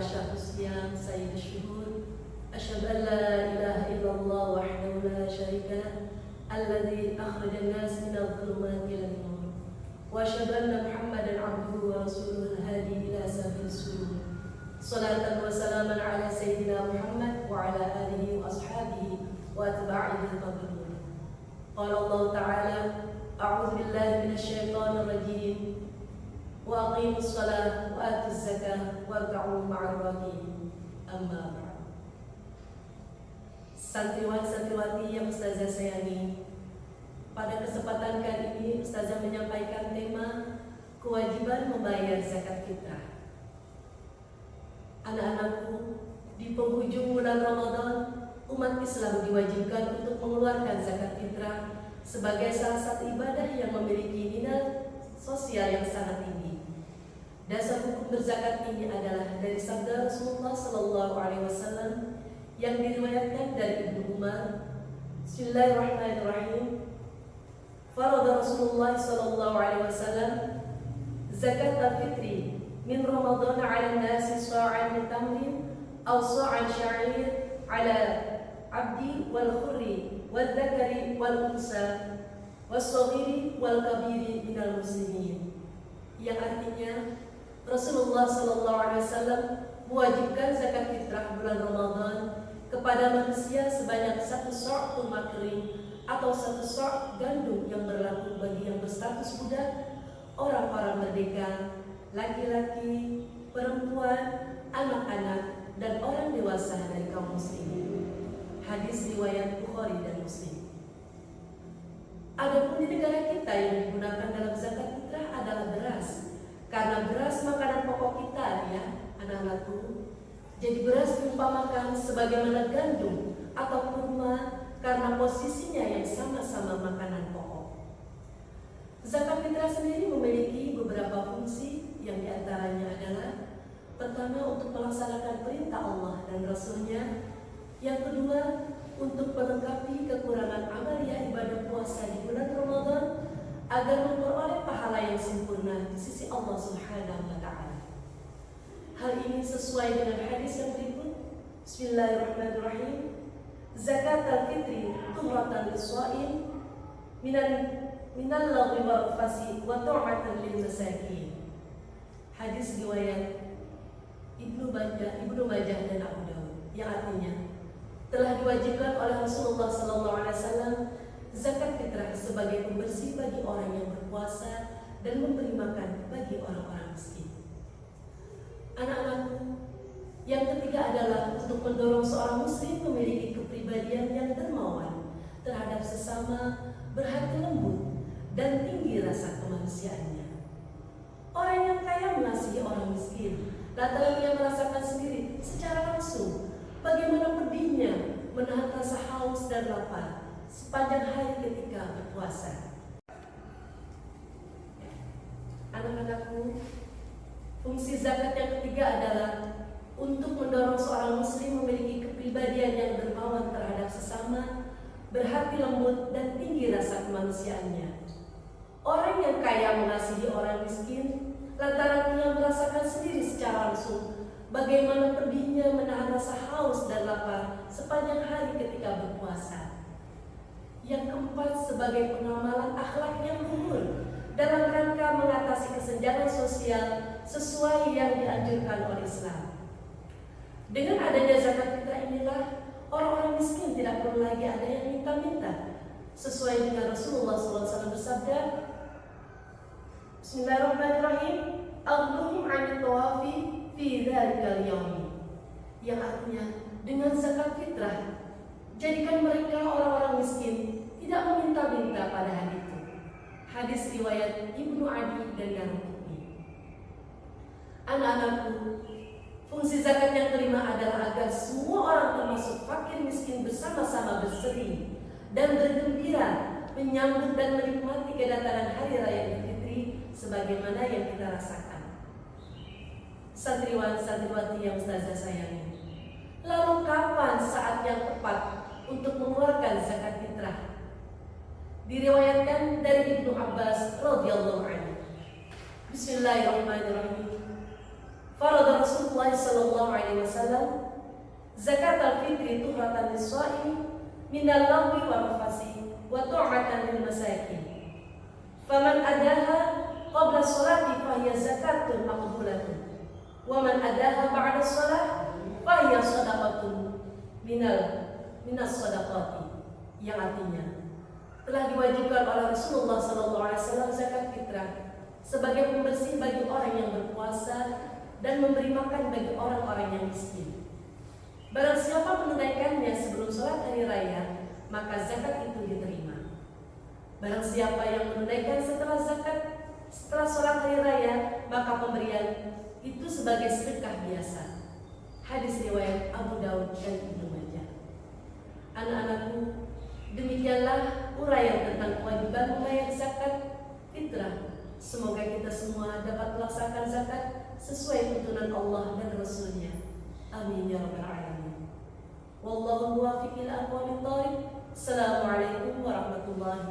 شهر الصيام سيد الشهور أشهد أن لا إله إلا الله وحده لا شريك له الذي أخرج الناس من الظلمات إلى النور وأشهد أن محمدا عبده ورسوله الهادي إلى سبيل السرور صلاة وسلاما على سيدنا محمد وعلى آله وأصحابه وأتباعه المقبولين. قال الله تعالى أعوذ بالله من الشيطان الرجيم وأقيموا الصلاة وآتوا الزكاة واركعوا مع الراكعين. أما بعد. Santriwan-santriwati yang Ustazah sayangi, pada kesempatan kali ini Ustazah menyampaikan tema kewajiban membayar zakat fitrah. Anak-anakku, di penghujung bulan Ramadan, umat Islam diwajibkan untuk mengeluarkan zakat fitrah sebagai salah satu ibadah yang memiliki nilai sosial yang sangat tinggi. Dasar hukum berzakat ini adalah dari sabda Rasulullah SAW yang diriwayatkan dari Ibnu Umar. Bismillahirrahmanirrahim. Farada Rasulullah SAW zakat al-fitri min Ramadan 'ala an-nasi sa'an min tamrin aw sa'an sya'ir 'ala 'abdi wal hurri wal dzakari wal unsa was-saghiri wal kabiri minal muslimin. Yang artinya Rasulullah SAW mewajibkan zakat fitrah bulan Ramadan kepada manusia sebanyak 1 sa' kurma kering atau 1 sa' gandum yang berlaku bagi yang berstatus budak, orang-orang merdeka, laki-laki, perempuan, anak-anak, dan orang dewasa dari kaum muslimin. Hadis riwayat Bukhari dan Muslim. Adapun di negara kita yang digunakan dalam zakat fitrah adalah beras. Karena beras makanan pokok kita ya anak-anakku. Jadi beras diumpamakan sebagaimana gandum atau kurma karena posisinya yang sama-sama makanan pokok. Zakat fitrah sendiri memiliki beberapa fungsi, yang diantaranya adalah pertama untuk melaksanakan perintah Allah dan Rasulnya, yang kedua untuk melengkapi kekurangan amaliyah ibadah puasa di bulan Ramadan agar memperoleh pahala yang sempurna di sisi Allah Subhanahu wa Ta'ala. Hal ini sesuai dengan hadis yang berikut. Bismillahirrahmanirrahim. Zakat al-fitri tuhratan lis-shaim minal lagwi wal rafasi wa ta'atan lil masakin. Hadis riwayat Ibnu Majah dan Abu Dawud, yang artinya telah diwajibkan oleh Rasulullah SAW zakat fitrah sebagai pembersih bagi orang yang berpuasa dan memberi makan bagi orang-orang miskin. Anak-anakku, yang ketiga adalah untuk mendorong seorang muslim memiliki kepribadian yang dermawan terhadap sesama, berhati lembut, dan tinggi rasa kemanusiaannya. Orang yang kaya mengasihi orang miskin lantaran ia merasakan sendiri secara langsung bagaimana pedihnya menahan rasa haus dan lapar sepanjang hari ketika berpuasa. Anak-anakku, fungsi zakat yang ketiga adalah untuk mendorong seorang muslim memiliki kepribadian yang dermawan terhadap sesama, berhati lembut, dan tinggi rasa kemanusiaannya. Orang yang kaya mengasihi orang miskin lantaran ia merasakan sendiri secara langsung bagaimana pedihnya menahan rasa haus dan lapar sepanjang hari ketika berpuasa. Yang keempat, sebagai pengamalan akhlak yang luhur dalam rangka mengatasi kesenjangan sosial sesuai yang dianjurkan oleh Islam. Dengan adanya zakat fitrah inilah orang-orang miskin tidak perlu lagi ada yang minta-minta. Sesuai dengan Rasulullah SAW bersabda, Bismillahirrahmanirrahim, Aghnuhum 'anit tawafi fi dzalikal yaumi. Yang artinya dengan zakat fitrah jadikan mereka orang-orang miskin tidak meminta-minta pada hari itu. Hadis riwayat Ibnu Adi dan Daraqutni. Anak-anakku, fungsi zakat yang kelima adalah agar semua orang termasuk fakir miskin bersama-sama berseri dan bergembira menyambut dan menikmati kedatangan hari raya Idul Fitri sebagaimana yang kita rasakan. Santriwan-santriwati yang Ustazah sayangi, lalu kapan saat yang tepat untuk mengeluarkan zakat fitrah? Diriwayatkan dari Ibnu Abbas radhiyallahu anhu. Bismillahirrahmanirrahim. Farada Rasulullah sallallahu alaihi wasallam, zakat al-fitri tuhratan lis-shaimi minal lagwi wa rafasi wa tu'matan lil masakin. Faman adaha qabla sholati fahiya zakatun maqbulatun. Wa man adaha ba'da shalah fahiya shadaqatun minas shadaqati. Yang artinya telah diwajibkan oleh Rasulullah SAW zakat fitrah sebagai pembersih bagi orang yang berpuasa dan memberi makan bagi orang-orang yang miskin. Barang siapa menunaikannya sebelum sholat hari raya, maka zakat itu diterima. Barang siapa yang menunaikan setelah sholat hari raya, maka pemberian itu sebagai sedekah biasa. Hadis riwayat Abu Daud dan Ibnu Majah. Anak-anakku, demikianlah uraian tentang kewajiban membayar zakat fitrah. Semoga kita semua dapat melaksanakan zakat sesuai tuntunan Allah dan Rasul-Nya. Amin ya rabbal alamin. Wallahu muwaffiq ila aqwamit thoriq. Assalamualaikum warahmatullahi